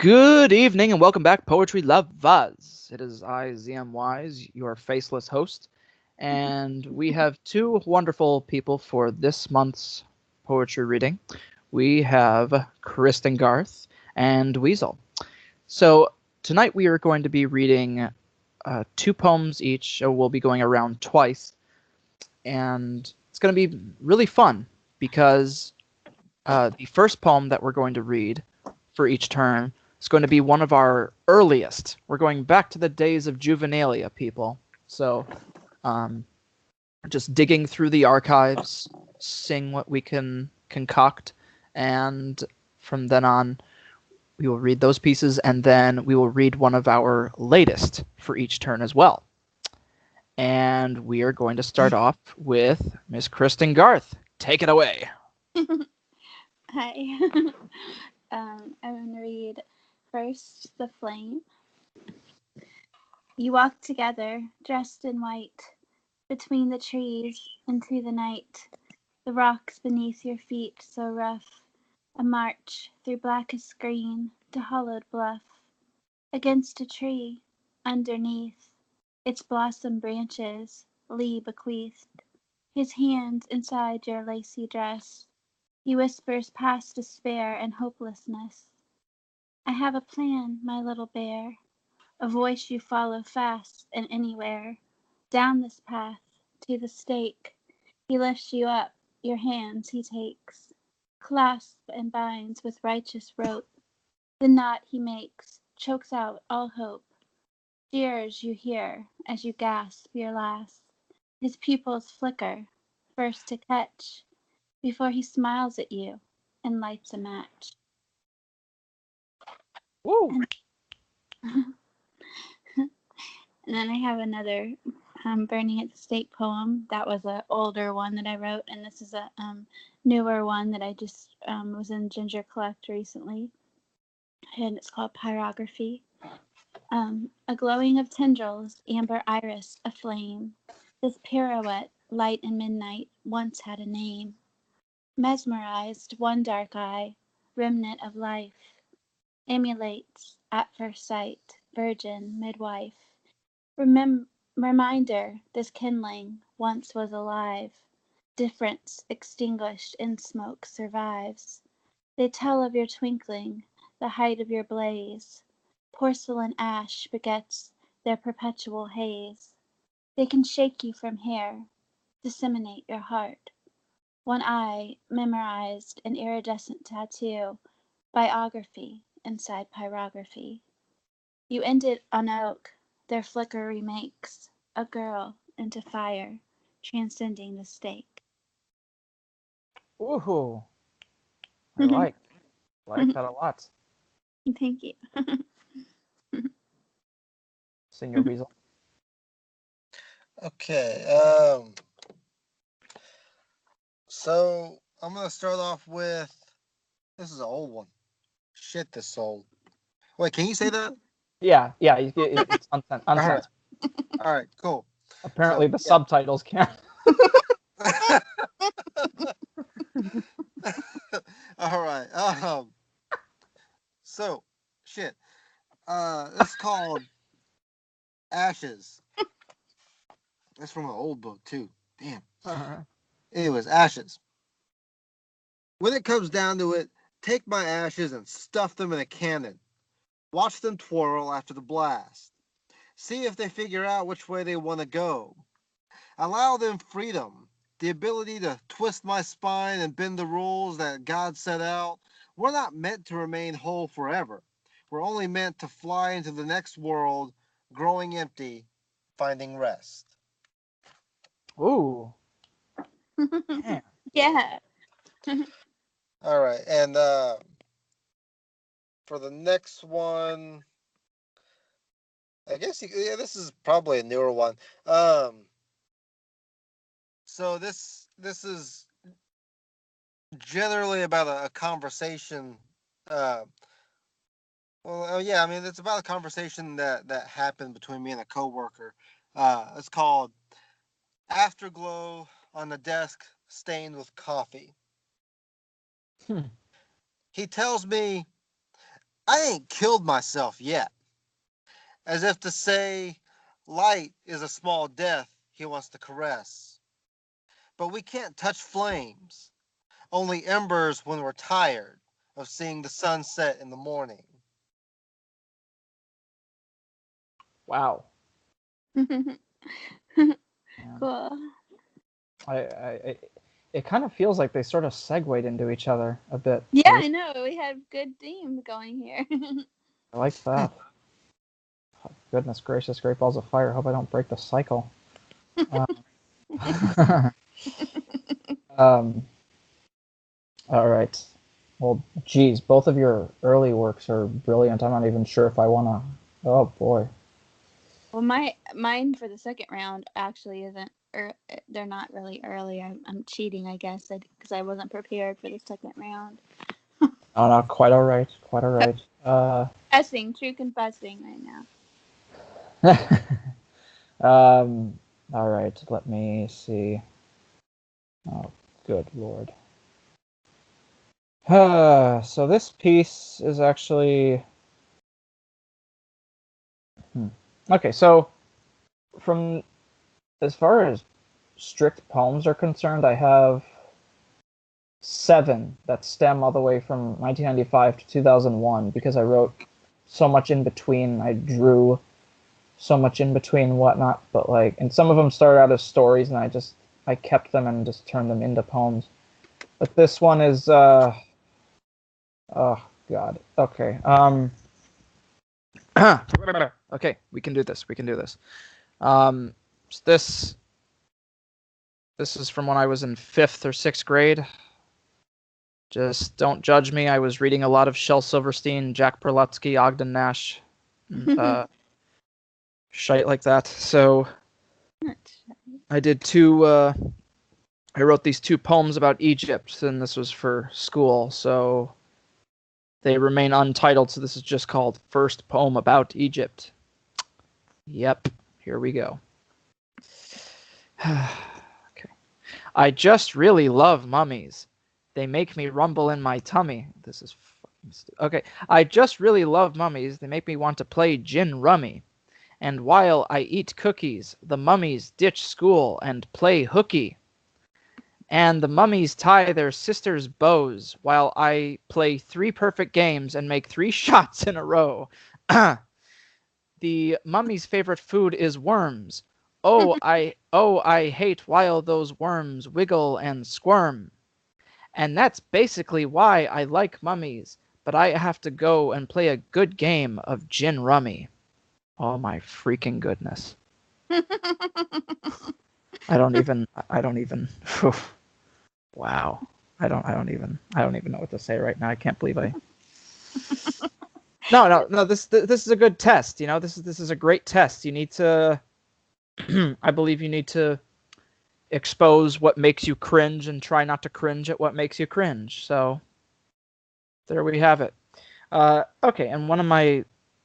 Good evening and welcome back, Poetry Lovers. It is I, ZM Wise, your faceless host, and we have two wonderful people for this month's poetry reading. We have Kristin Garth and Weasel. So tonight we are going to be reading two poems each. So we'll be going around twice, and it's going to be really fun because the first poem that we're going to read for each turn is going to be one of our earliest. We're going back to the days of juvenilia, people. So, just digging through the archives, seeing what we can concoct, and from then on, we will read those pieces, and then we will read one of our latest for each turn as well. And we are going to start off with Miss Kristin Garth. Take it away. Hi. I'm going to read first The Flame. You walk together, dressed in white, between the trees into the night, the rocks beneath your feet so rough, a march through blackest green to hollowed bluff, against a tree, underneath, its blossom branches, Lee bequeathed, his hand inside your lacy dress. He whispers past despair and hopelessness. I have a plan, my little bear, a voice you follow fast and anywhere. Down this path, to the stake, he lifts you up, your hands he takes, clasps and binds with righteous rope. The knot he makes chokes out all hope. Jeers you hear as you gasp your last. His pupils flicker, first to catch, before he smiles at you and lights a match. Woo! And then I have another Burning at the Stake poem. That was an older one that I wrote, and this is a newer one that I just was in Ginger Collect recently, and it's called Pyrography. A glowing of tendrils, amber iris aflame. This pirouette, light in midnight, once had a name. Mesmerized, one dark eye, remnant of life, emulates, at first sight, virgin, midwife. Reminder, this kindling once was alive. Difference extinguished in smoke survives. They tell of your twinkling, the height of your blaze. Porcelain ash begets their perpetual haze. They can shake you from here, disseminate your heart. One eye memorized an iridescent tattoo, biography inside pyrography. You ended on oak, their flicker remakes a girl into fire, transcending the stake. Woohoo! I like that a lot. Thank you. Senior Weasel. Okay, so I'm gonna start off with this is an old one. Shit, this old. Wait, can you say that? Yeah, it's uncensored. All right, all right, cool. Apparently, So the subtitles can't. all right. So shit. It's called Ashes. That's from an old book too. Damn. Anyways, Ashes. When it comes down to it, take my ashes and stuff them in a cannon. Watch them twirl after the blast. See if they figure out which way they want to go. Allow them freedom, the ability to twist my spine and bend the rules that God set out. We're not meant to remain whole forever. We're only meant to fly into the next world, growing empty, finding rest. Ooh. Damn. Yeah. All right, and for the next one, I guess this is probably a newer one. So this is generally about a conversation. Uh, yeah, I mean it's about a conversation that happened between me and a coworker. It's called Afterglow on the Desk Stained with Coffee. Hmm. He tells me I ain't killed myself yet. As if to say, light is a small death he wants to caress. But we can't touch flames, only embers when we're tired of seeing the sunset in the morning. Wow. Cool. It kind of feels like they sort of segued into each other a bit. Yeah, I know. We have good themes going here. I like that. Goodness gracious, great balls of fire. Hope I don't break the cycle. All right. Well, geez, both of your early works are brilliant. I'm not even sure if I want to. Oh boy. Well, mine for the second round actually isn't. They're not really early. I'm cheating, I guess, because I wasn't prepared for the second round. Oh no, quite all right. Quite all right. True confessing right now. All right. Let me see. Oh, good lord. So this piece is actually. Okay, so from as far as strict poems are concerned, I have 7 that stem all the way from 1995 to 2001 because I wrote so much in between. I drew so much in between, whatnot. But and some of them started out as stories, and I kept them and just turned them into poems. But this one is oh god. Okay. Okay, we can do this. This is from when I was in 5th or 6th grade. Just don't judge me. I was reading a lot of Shel Silverstein, Jack Perlutsky, Ogden Nash, shite like that. So I did I wrote these 2 poems about Egypt, and this was for school, so they remain untitled, so this is just called First Poem About Egypt. Yep, here we go. Okay. I just really love mummies. They make me rumble in my tummy. This is fucking stupid. Okay. I just really love mummies. They make me want to play gin rummy. And while I eat cookies, the mummies ditch school and play hooky. And the mummies tie their sisters' bows while I play 3 perfect games and make 3 shots in a row. The mummy's favorite food is worms. Oh, I hate while those worms wiggle and squirm. And that's basically why I like mummies, but I have to go and play a good game of gin rummy. Oh my freaking goodness. I don't even wow. I don't even know what to say right now. I can't believe I No, this is a good test, This is a great test. You need to I believe you need to expose what makes you cringe and try not to cringe at what makes you cringe. So there we have it. Okay, and one of my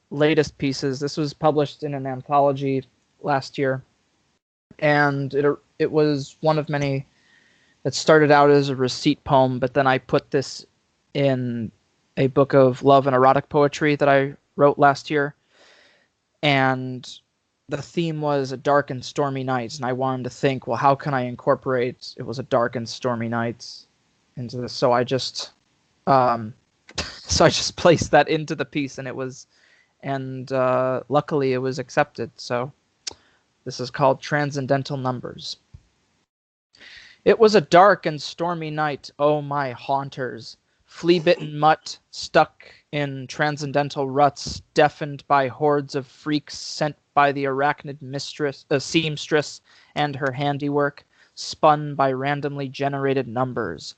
latest pieces, this was published in an anthology last year, and it was one of many that started out as a receipt poem, but then I put this in a book of love and erotic poetry that I wrote last year, and the theme was a dark and stormy night, and I wanted to think, well, how can I incorporate it was a dark and stormy night into this? So I just placed that into the piece, and luckily it was accepted. So this is called Transcendental Numbers. It was a dark and stormy night, oh my haunters, flea-bitten mutt stuck in transcendental ruts, deafened by hordes of freaks sent by the arachnid seamstress and her handiwork, spun by randomly generated numbers.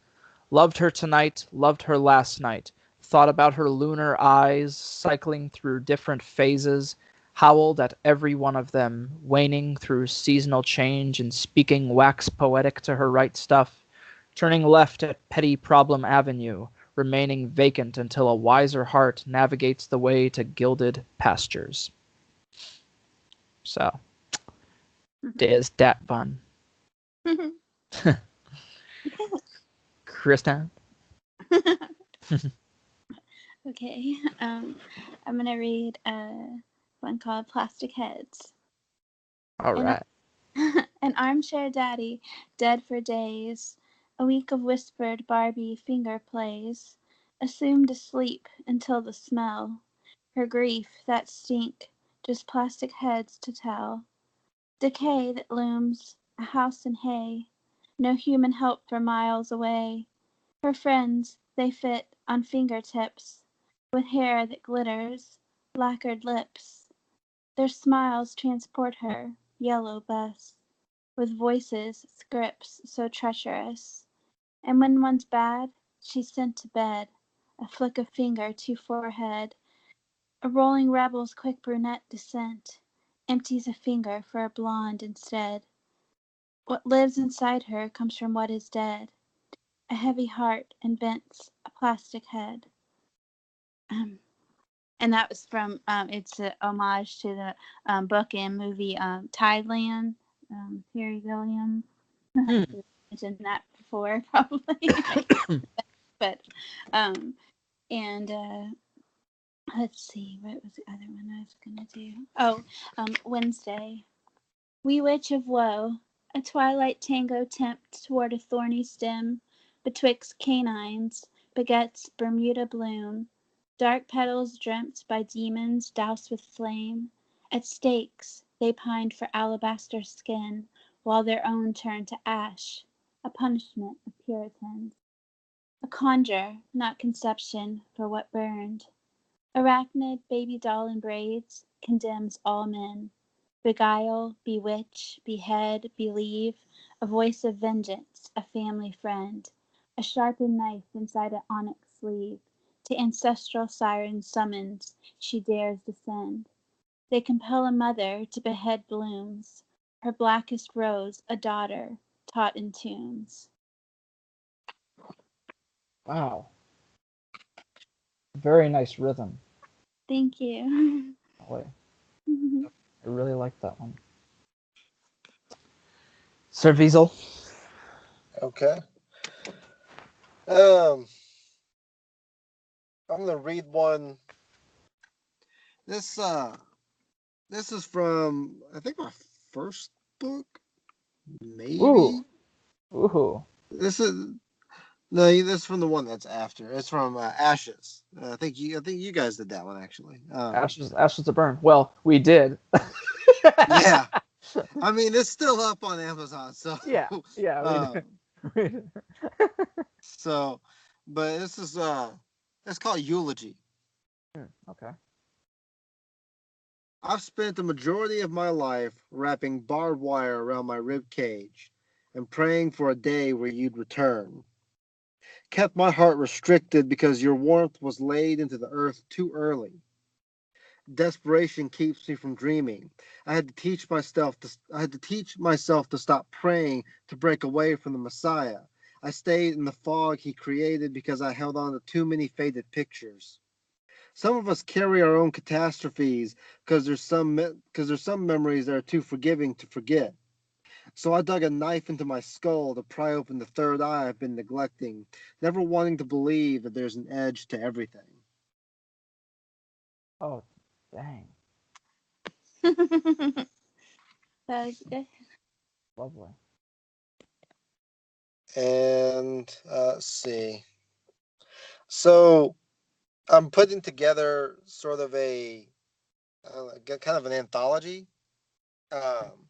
Loved her tonight, loved her last night, thought about her lunar eyes, cycling through different phases, howled at every one of them, waning through seasonal change and speaking wax poetic to her right stuff, turning left at Petty Problem Avenue, remaining vacant until a wiser heart navigates the way to gilded pastures. So, there's that one. Kristin? Okay. I'm gonna read one called Plastic Heads. All right. An armchair daddy, dead for days. A week of whispered Barbie finger plays. Assumed asleep until the smell. Her grief, that stink, just plastic heads to tell. Decay that looms, a house in hay. No human help for miles away. Her friends, they fit on fingertips. With hair that glitters, lacquered lips. Their smiles transport her, yellow bus. With voices, scripts so treacherous. And when one's bad, she's sent to bed, a flick of finger to forehead, a rolling rebel's quick brunette descent, empties a finger for a blonde instead. What lives inside her comes from what is dead, a heavy heart invents a plastic head. And that was from, it's a homage to the book and movie Tideland, Terry Gilliam. Hmm. I mentioned that before, probably. But, and let's see, what was the other one I was going to do? Oh, Wednesday. Wee witch of woe, a twilight tango tempt toward a thorny stem, betwixt canines, begets Bermuda bloom, dark petals dreamt by demons doused with flame. At stakes they pined for alabaster skin, while their own turned to ash, a punishment of Puritans. A conjure, not conception, for what burned. Arachnid baby doll in braids condemns all men. Beguile, bewitch, behead, believe, a voice of vengeance, a family friend, a sharpened knife inside an onyx sleeve. To ancestral siren summons she dares descend. They compel a mother to behead blooms, her blackest rose a daughter taught in tombs. Wow. Very nice rhythm. Thank you. Boy, I really like that one. Sir Weasel. Okay. I'm gonna read one. This this is from I think my first book, Ooh. maybe. Ooh. This is no, this is from the one that's after. It's from Ashes. I think you guys did that one actually. Ashes to burn. Well, we did. Yeah. I mean, it's still up on Amazon, so Yeah. uh, We did. so, but this is it's called Eulogy. Okay. I've spent the majority of my life wrapping barbed wire around my rib cage and praying for a day where you'd return. Kept my heart restricted because your warmth was laid into the earth too early. Desperation keeps me from dreaming. I had to teach myself to stop praying to break away from the Messiah. I stayed in the fog he created because I held on to too many faded pictures. Some of us carry our own catastrophes because there's some memories that are too forgiving to forget. So I dug a knife into my skull to pry open the third eye I've been neglecting, never wanting to believe that there's an edge to everything. Oh, dang. That was good. Lovely. And let's see. So I'm putting together sort of a kind of an anthology um,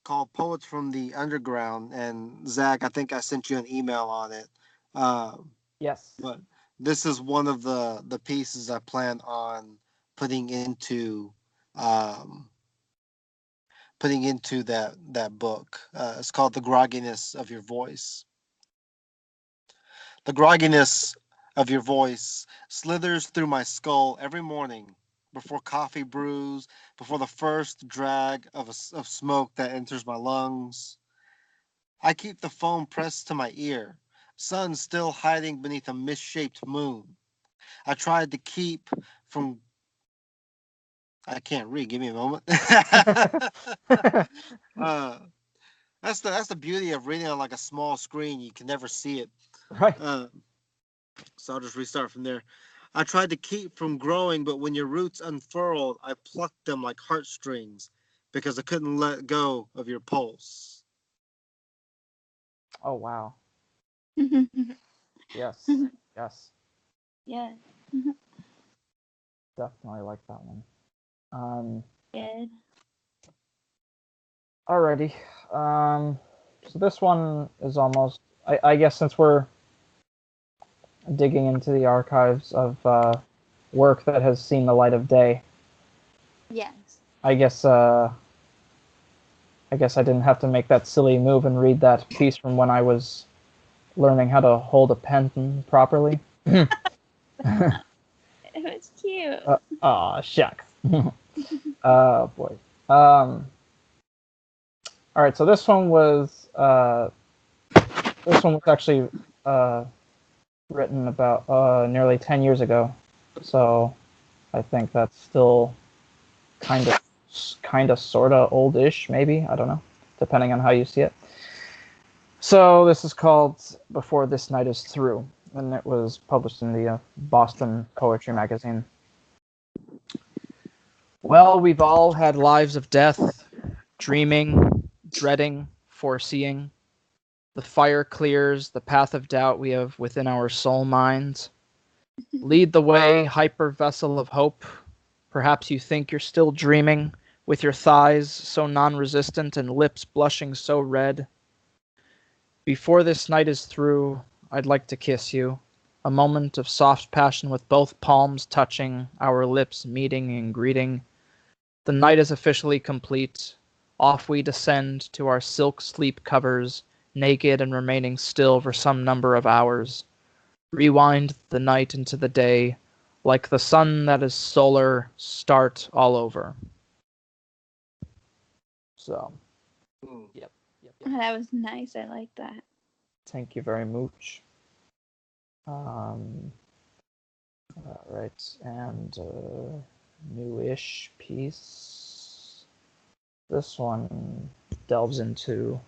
called Poets from the Underground. And Zach, I think I sent you an email on it. Um, Yes. but this is one of the pieces I plan on putting into um, that book. It's called The Grogginess of Your Voice. The grogginess of your voice slithers through my skull every morning before coffee brews, before the first drag of smoke that enters my lungs. I keep the phone pressed to my ear, sun still hiding beneath a misshaped moon. I tried to keep from. I can't read. Give me a moment. uh, that's the beauty of reading on like a small screen. You can never see it. Right. Uh, So I'll just restart from there. I tried to keep from growing, but when your roots unfurled, I plucked them like heartstrings because I couldn't let go of your pulse. Oh wow. Yes. Yes. Yeah. Definitely like that one. Good. Alrighty. So this one is almost. I guess since we're digging into the archives of work that has seen the light of day, Yes. I guess I didn't have to make that silly move and read that piece from when I was learning how to hold a pen properly. It was cute. Shucks. Oh boy. All right, so this one was actually written about nearly 10 years ago. So I think that's still kind of sort of oldish, maybe. I don't know, depending on how you see it. So this is called Before This Night Is Through, and it was published in the Boston Poetry Magazine. Well, we've all had lives of death, dreaming, dreading, foreseeing. The fire clears the path of doubt we have within our soul minds. Lead the way, hyper vessel of hope. Perhaps you think you're still dreaming, with your thighs so non-resistant and lips blushing so red. Before this night is through, I'd like to kiss you. A moment of soft passion with both palms touching, our lips meeting and greeting. The night is officially complete. Off we descend to our silk sleep covers, naked and remaining still for some number of hours. Rewind the night into the day, like the sun that is solar, start all over. So, yep. That was nice. I like that. Thank you very much. Right, and newish piece. This one delves into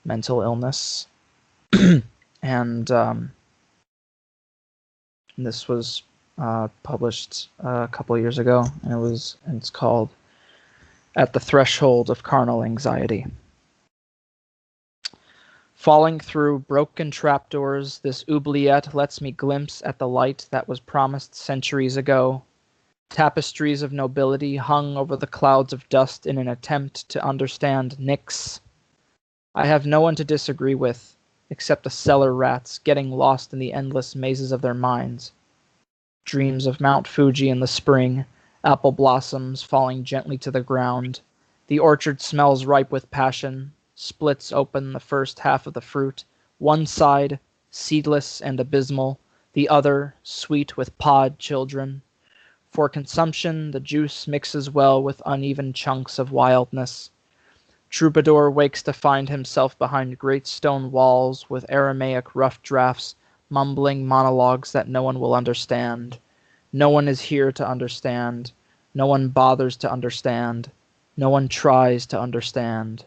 mental illness, and this was published a couple of years ago, and it's called "At the Threshold of Carnal Anxiety." Falling through broken trapdoors, this oubliette lets me glimpse at the light that was promised centuries ago. Tapestries of nobility hung over the clouds of dust in an attempt to understand Nyx. I have no one to disagree with, except the cellar rats getting lost in the endless mazes of their minds. Dreams of Mount Fuji in the spring, apple blossoms falling gently to the ground. The orchard smells ripe with passion, splits open the first half of the fruit, one side, seedless and abysmal, the other, sweet with pod children. For consumption, the juice mixes well with uneven chunks of wildness. Troubadour wakes to find himself behind great stone walls with Aramaic rough drafts, mumbling monologues that no one will understand. No one is here to understand. No one bothers to understand. No one tries to understand.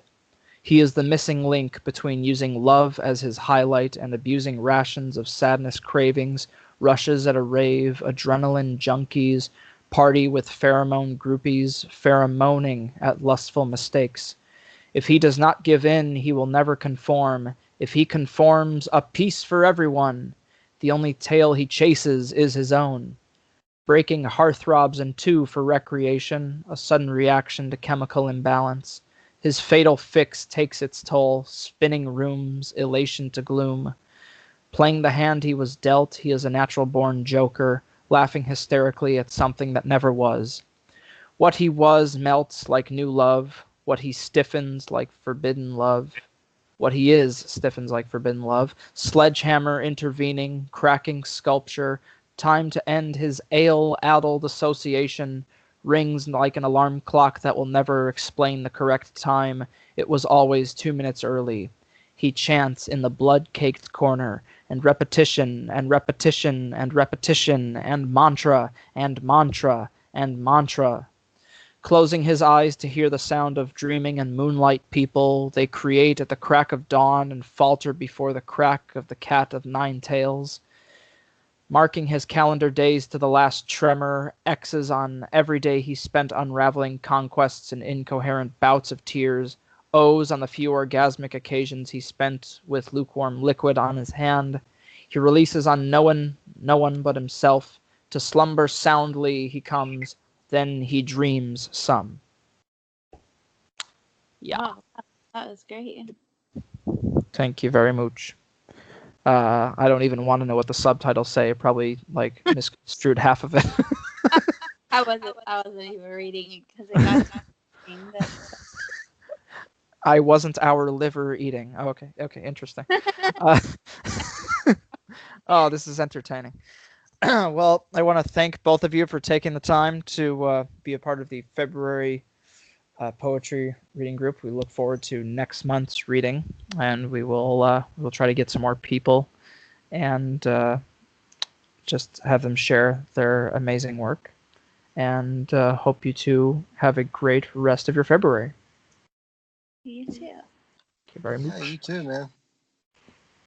He is the missing link between using love as his highlight and abusing rations of sadness cravings, rushes at a rave, adrenaline junkies, party with pheromone groupies, pheromoning at lustful mistakes. If he does not give in, he will never conform. If he conforms, a piece for everyone. The only tail he chases is his own. Breaking heartthrobs in two for recreation, a sudden reaction to chemical imbalance. His fatal fix takes its toll, spinning rooms, elation to gloom. Playing the hand he was dealt, he is a natural-born joker, laughing hysterically at something that never was. What he was melts like new love. What he stiffens like forbidden love. What he is stiffens like forbidden love. Sledgehammer intervening, cracking sculpture. Time to end his ale-addled association. Rings like an alarm clock that will never explain the correct time. It was always 2 minutes early. He chants in the blood-caked corner, and repetition, and repetition, and repetition, and mantra, and mantra, and mantra. Closing his eyes to hear the sound of dreaming and moonlight people, they create at the crack of dawn and falter before the crack of the cat of nine tails. marking his calendar days to the last tremor, X's on every day he spent unraveling conquests and incoherent bouts of tears, O's on the few orgasmic occasions he spent with lukewarm liquid on his hand. He releases on no one but himself. To slumber soundly he comes, then he dreams some. Yeah. Wow, that was great. Thank you very much. I don't even want to know what the subtitles say. Probably like misconstrued half of it. I wasn't even reading because it got that. I wasn't our liver eating. Oh, okay, interesting. Oh, this is entertaining. Well, I want to thank both of you for taking the time to be a part of the February poetry reading group. We look forward to next month's reading, and we'll try to get some more people and just have them share their amazing work. And hope you two have a great rest of your February. You too. Thank you very much. Yeah, you too, man.